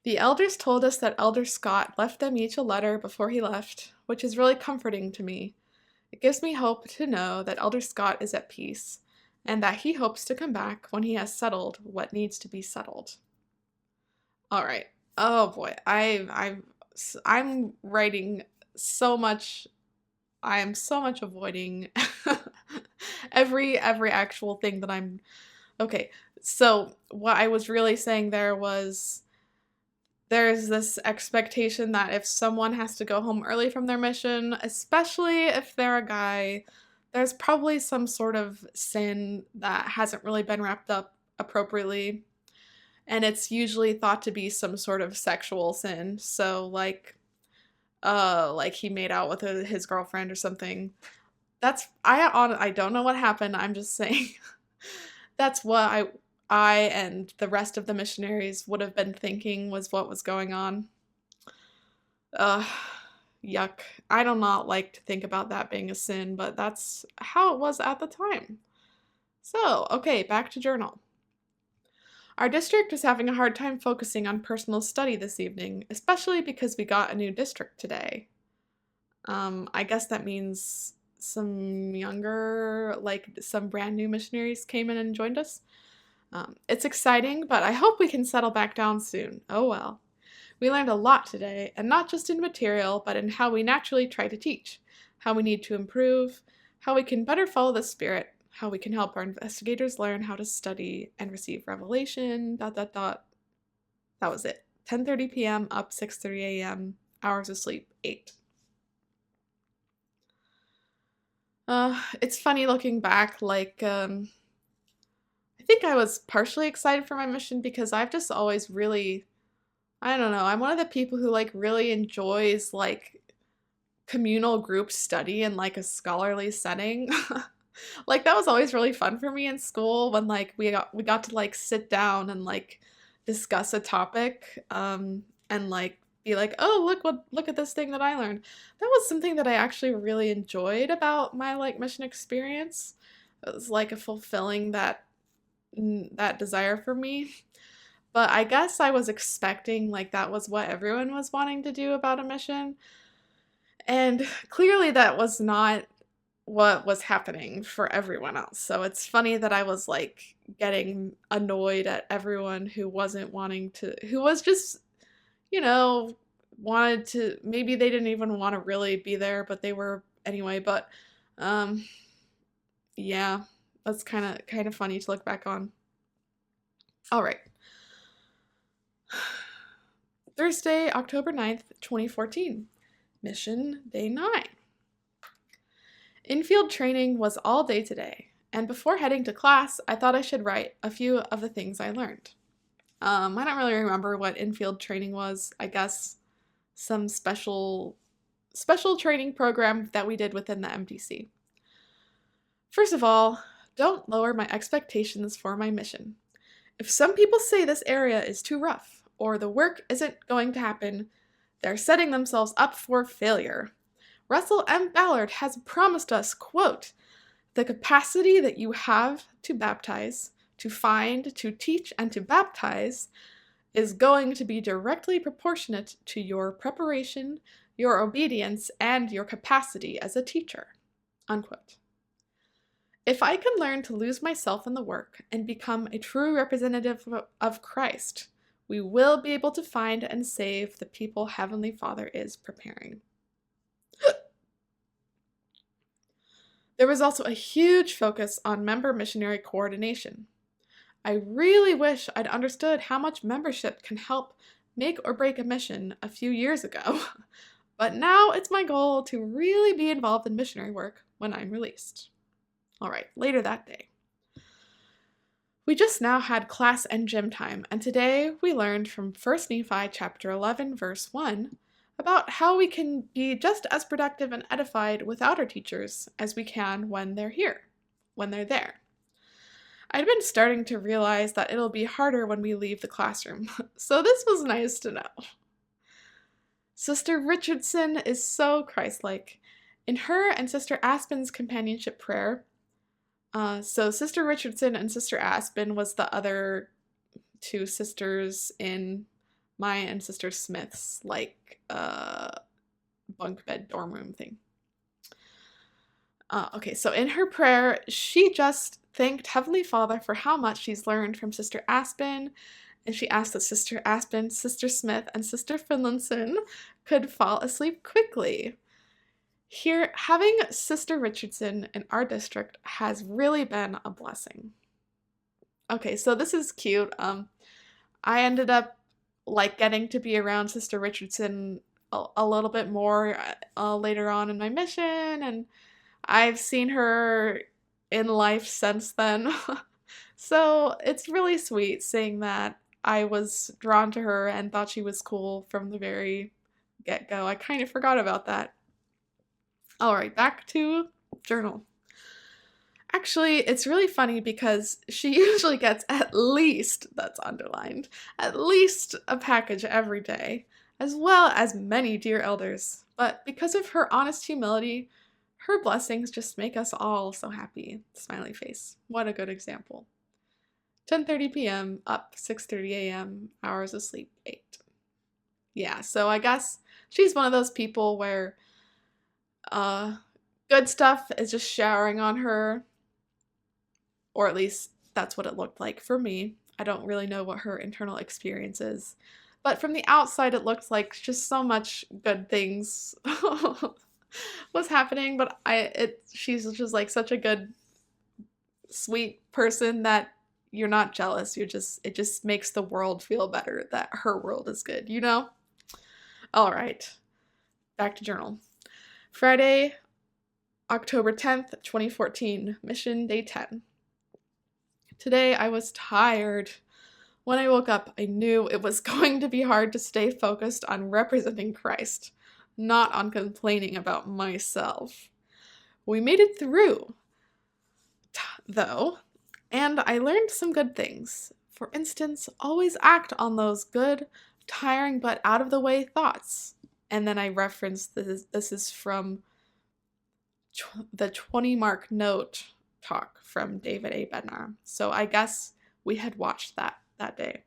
The elders told us that Elder Scott left them each a letter before he left, which is really comforting to me. It gives me hope to know that Elder Scott is at peace, and that he hopes to come back when he has settled what needs to be settled. All right. Oh boy, I'm writing so much. I am so much avoiding every actual thing that I'm. Okay, so what I was really saying there was there's this expectation that if someone has to go home early from their mission, especially if they're a guy, there's probably some sort of sin that hasn't really been wrapped up appropriately. And it's usually thought to be some sort of sexual sin. So like he made out with his girlfriend or something. I don't know what happened. I'm just saying that's what I and the rest of the missionaries would have been thinking was what was going on. Ugh, yuck. I do not like to think about that being a sin, but that's how it was at the time. So, okay, back to journal. Our district is having a hard time focusing on personal study this evening, especially because we got a new district today. I guess that means some some brand new missionaries came in and joined us. It's exciting, but I hope we can settle back down soon. Oh well. We learned a lot today, and not just in material, but in how we naturally try to teach, how we need to improve, how we can better follow the Spirit, how we can help our investigators learn how to study and receive revelation, ... That was it. 10:30 p.m. up 6:30 a.m. Hours of sleep 8. It's funny looking back, I think I was partially excited for my mission because I've just always really, I don't know, I'm one of the people who really enjoys communal group study in a scholarly setting. That was always really fun for me in school when we got to sit down and discuss a topic and be like, oh, look at this thing that I learned. That was something that I actually really enjoyed about my mission experience. It was a fulfilling that desire for me. But I guess I was expecting that was what everyone was wanting to do about a mission. And clearly that was not what was happening for everyone else. So it's funny that I was like getting annoyed at everyone who wasn't wanting to, who was just, wanted to, maybe they didn't even want to really be there, but they were anyway. But um yeah, that's kind of funny to look back on. All right. Thursday, October 9th, 2014. Mission Day 9. Infield training was all day today, and before heading to class, I thought I should write a few of the things I learned. I don't really remember what infield training was. I guess some special training program that we did within the MTC. First of all, don't lower my expectations for my mission. If some people say this area is too rough, or the work isn't going to happen, they're setting themselves up for failure. Russell M. Ballard has promised us, quote, the capacity that you have to baptize, to find, to teach, and to baptize is going to be directly proportionate to your preparation, your obedience, and your capacity as a teacher, unquote. If I can learn to lose myself in the work and become a true representative of Christ, we will be able to find and save the people Heavenly Father is preparing. There was also a huge focus on member missionary coordination. I really wish I'd understood how much membership can help make or break a mission a few years ago, but now it's my goal to really be involved in missionary work when I'm released. All right, later that day. We just now had class and gym time, and today we learned from 1 Nephi chapter 11, verse 1, about how we can be just as productive and edified without our teachers as we can when they're there. I'd been starting to realize that it'll be harder when we leave the classroom, so this was nice to know. Sister Richardson is so Christ-like. In her and Sister Aspen's companionship prayer, so Sister Richardson and Sister Aspen was the other two sisters in my and Sister Smith's, bunk bed dorm room thing. Okay, so in her prayer, she just thanked Heavenly Father for how much she's learned from Sister Aspen, and she asked that Sister Aspen, Sister Smith, and Sister Finlinson could fall asleep quickly. Here, having Sister Richardson in our district has really been a blessing. Okay, so this is cute. I ended up getting to be around Sister Richardson a little bit more later on in my mission, and I've seen her in life since then. So it's really sweet seeing that I was drawn to her and thought she was cool from the very get-go. I kind of forgot about that. All right, back to journal. Actually, it's really funny because she usually gets at least, that's underlined, at least a package every day, as well as many dear elders. But because of her honest humility, her blessings just make us all so happy. Smiley face. What a good example. 10:30 p.m., up 6:30 a.m., hours of sleep, 8. Yeah, so I guess she's one of those people where good stuff is just showering on her, or at least that's what it looked like for me. I don't really know what her internal experience is, but from the outside it looked like just so much good things was happening, but she's just such a good, sweet person that you're not jealous. It just makes the world feel better that her world is good, All right, back to journal. Friday, October 10th, 2014, Mission Day 10. Today I was tired. When I woke up, I knew it was going to be hard to stay focused on representing Christ, not on complaining about myself. We made it through, though, and I learned some good things. For instance, always act on those good, tiring but out-of-the-way thoughts. And then I referenced this is from the 20-mark note talk from David A. Bednar. So I guess we had watched that day.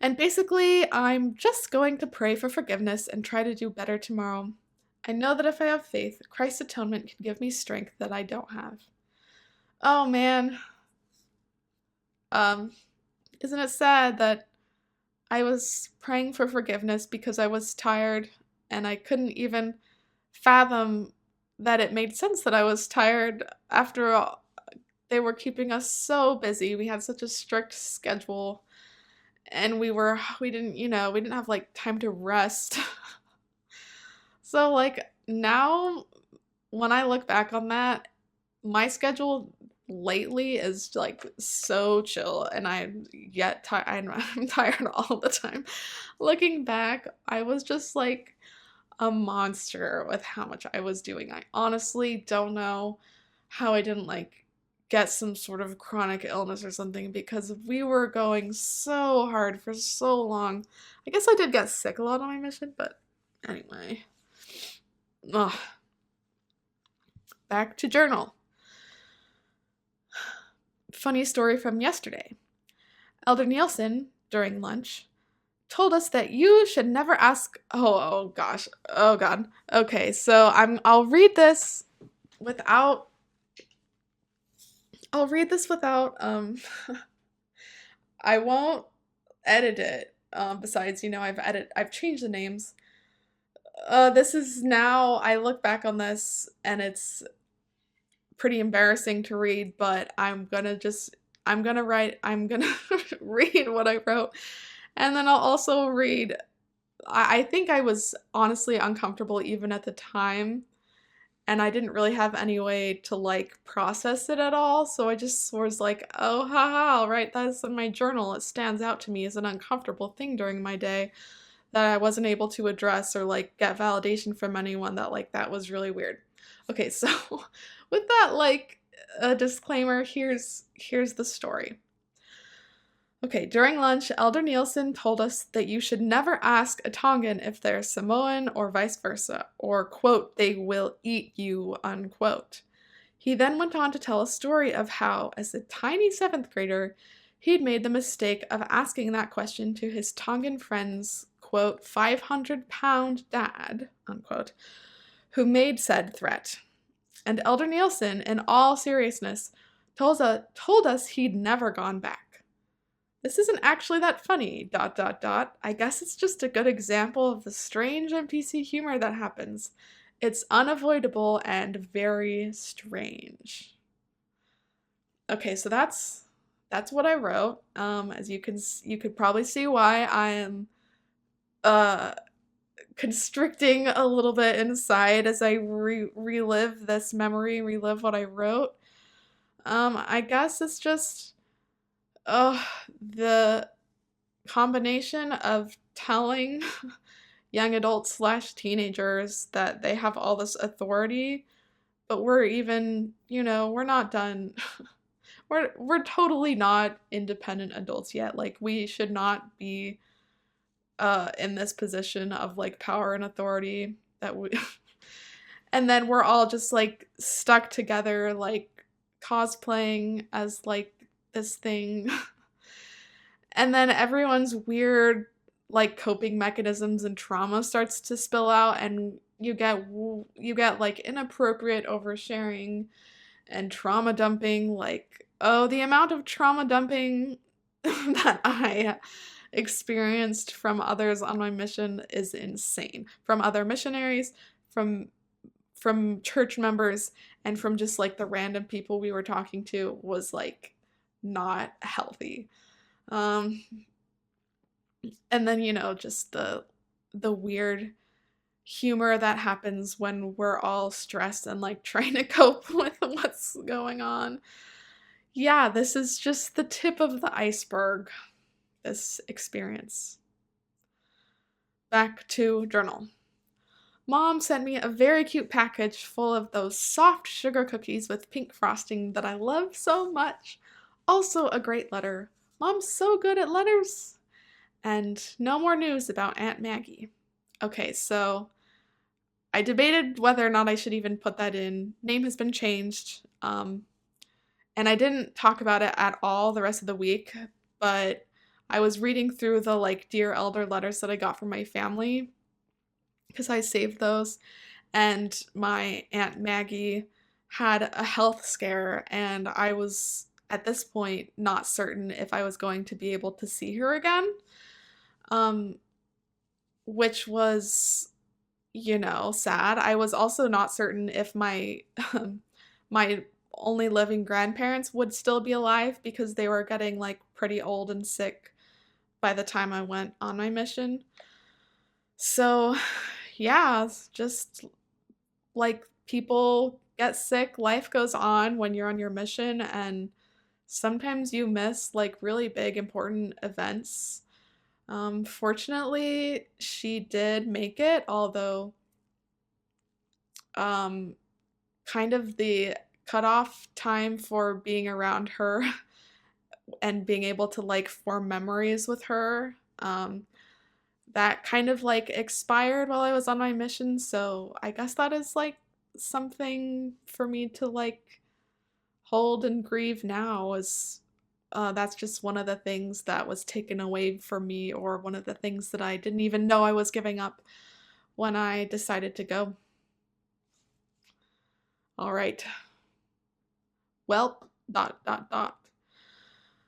And basically, I'm just going to pray for forgiveness and try to do better tomorrow. I know that if I have faith, Christ's atonement can give me strength that I don't have. Oh man, um, isn't it sad that I was praying for forgiveness because I was tired and I couldn't even fathom that it made sense that I was tired after all. They were keeping us so busy. We had such a strict schedule and we didn't have like time to rest. So like now when I look back on that, my schedule lately is like so chill and I'm tired all the time. Looking back, I was just like a monster with how much I was doing. I honestly don't know how I didn't like get some sort of chronic illness or something because we were going so hard for so long. I guess I did get sick a lot on my mission, but anyway. Ugh. Back to journal. Funny story from yesterday. Elder Nielsen, during lunch, told us that you should never ask. Oh gosh. Oh god. Okay, so I'll read this without. I'll read this without. I won't edit it. Besides, I've changed the names. This is now. I look back on this and it's pretty embarrassing to read, but I'm gonna write. I'm gonna read what I wrote, and then I'll also read. I think I was honestly uncomfortable even at the time, and I didn't really have any way to like process it at all, so I just was like, oh, haha, I'll write this in my journal. It stands out to me as an uncomfortable thing during my day that I wasn't able to address or like get validation from anyone that was really weird. Okay, so with that like a disclaimer, here's the story. Okay, during lunch, Elder Nielsen told us that you should never ask a Tongan if they're Samoan or vice versa, or, quote, they will eat you, unquote. He then went on to tell a story of how, as a tiny 7th grader, he'd made the mistake of asking that question to his Tongan friend's, quote, 500-pound dad, unquote, who made said threat. And Elder Nielsen, in all seriousness, told us he'd never gone back. This isn't actually that funny, ... I guess it's just a good example of the strange MTC humor that happens. It's unavoidable and very strange. Okay, so that's what I wrote. As you could probably see why I am constricting a little bit inside as I relive this memory, relive what I wrote. I guess it's just the combination of telling young adults / teenagers that they have all this authority, but we're not done. We're totally not independent adults yet. Like we should not be in this position of like power and authority that we and then we're all just like stuck together like cosplaying as like this thing. And then everyone's weird like coping mechanisms and trauma starts to spill out and you get like inappropriate oversharing and trauma dumping. Like, oh, the amount of trauma dumping that I experienced from others on my mission is insane. From other missionaries, from church members, and from just like the random people we were talking to was like not healthy. And then just the weird humor that happens when we're all stressed and like trying to cope with what's going on. Yeah, this is just the tip of the iceberg, this experience. Back to journal. Mom sent me a very cute package full of those soft sugar cookies with pink frosting that I love so much. Also a great letter. Mom's so good at letters. And no more news about Aunt Maggie. Okay, so I debated whether or not I should even put that in. Name has been changed. And I didn't talk about it at all the rest of the week, but I was reading through the like Dear Elder letters that I got from my family because I saved those, and my Aunt Maggie had a health scare, and I was at this point not certain if I was going to be able to see her again, um, which was, sad. I was also not certain if my only living grandparents would still be alive because they were getting like pretty old and sick by the time I went on my mission. So, yeah, just like people get sick, life goes on when you're on your mission, and sometimes you miss like really big important events. Fortunately, she did make it, although um, kind of the cutoff time for being around her and being able to like form memories with her, that kind of like expired while I was on my mission. So I guess that is like something for me to like hold and grieve now, is that's just one of the things that was taken away from me, or one of the things that I didn't even know I was giving up when I decided to go. All right. Well, dot dot dot.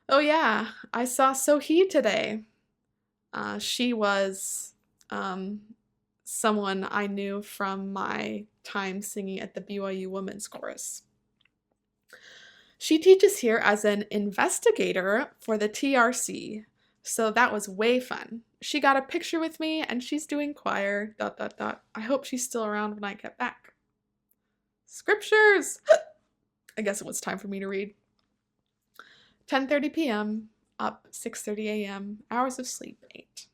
Oh yeah, I saw Sohee today. She was um, someone I knew from my time singing at the BYU Women's Chorus. She teaches here as an investigator for the TRC, so that was way fun. She got a picture with me, and she's doing choir, dot dot dot. I hope she's still around when I get back. Scriptures! I guess it was time for me to read. 10:30 p.m., up 6:30 a.m., hours of sleep 8.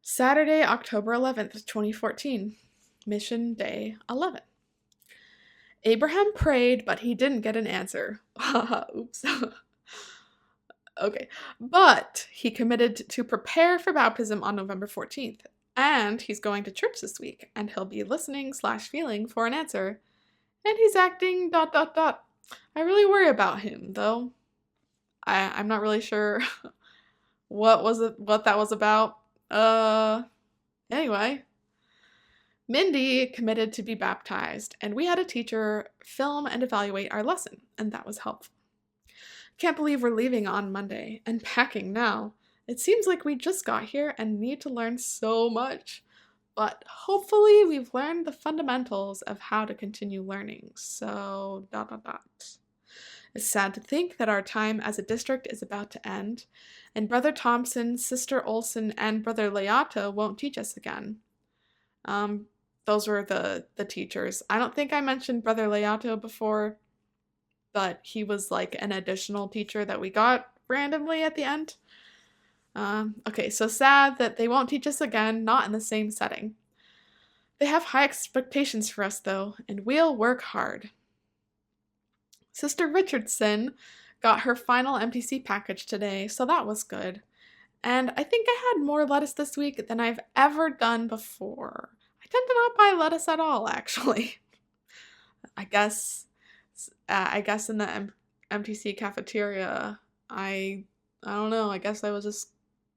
Saturday, October 11th, 2014, Mission Day 11. Abraham prayed, but he didn't get an answer. Oops. Okay. But he committed to prepare for baptism on November 14th. And he's going to church this week, and he'll be listening/feeling for an answer. And he's acting ... I really worry about him, though. I'm not really sure what that was about. Anyway. Mindy committed to be baptized, and we had a teacher film and evaluate our lesson, and that was helpful. Can't believe we're leaving on Monday and packing now. It seems like we just got here and need to learn so much, but hopefully we've learned the fundamentals of how to continue learning, so ... It's sad to think that our time as a district is about to end, and Brother Thompson, Sister Olson, and Brother Leato won't teach us again. Those were the teachers. I don't think I mentioned Brother Leato before, but he was like an additional teacher that we got randomly at the end. Okay, so sad that they won't teach us again, not in the same setting. They have high expectations for us, though, and we'll work hard. Sister Richardson got her final MTC package today, so that was good. And I think I had more lettuce this week than I've ever done before. I tend to not buy lettuce at all, actually. I guess in the MTC cafeteria, I don't know, I guess I was just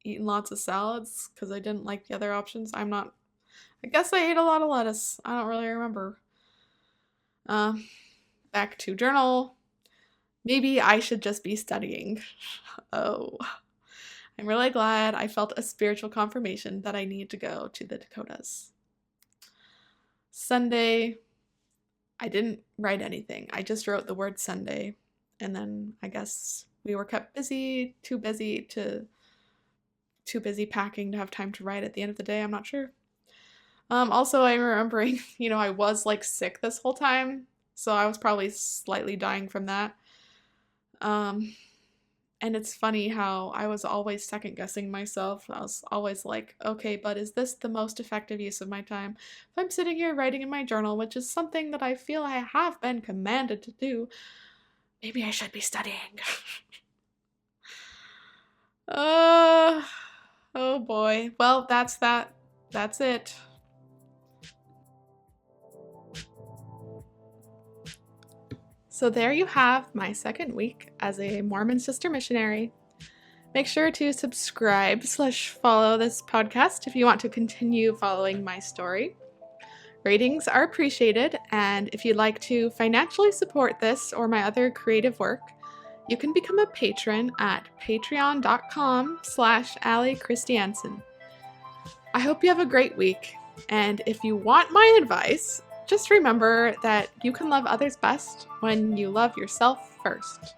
eating lots of salads because I didn't like the other options. I guess I ate a lot of lettuce. I don't really remember. Back to journal. Maybe I should just be studying. Oh. I'm really glad I felt a spiritual confirmation that I need to go to the Dakotas. Sunday, I didn't write anything. I just wrote the word Sunday, and then I guess we were kept busy, too busy packing to have time to write at the end of the day. I'm not sure. Also, I'm remembering, I was like sick this whole time, so I was probably slightly dying from that. And it's funny how I was always second guessing myself. I was always like, okay, but is this the most effective use of my time? If I'm sitting here writing in my journal, which is something that I feel I have been commanded to do, maybe I should be studying. Oh boy. Well, that's that. That's it. So there you have my second week as a Mormon sister missionary. Make sure to subscribe/follow this podcast if you want to continue following my story. Ratings are appreciated, and if you'd like to financially support this or my other creative work, you can become a patron at patreon.com/Ally Christiansen. I hope you have a great week, and if you want my advice, just remember that you can love others best when you love yourself first.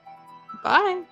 Bye!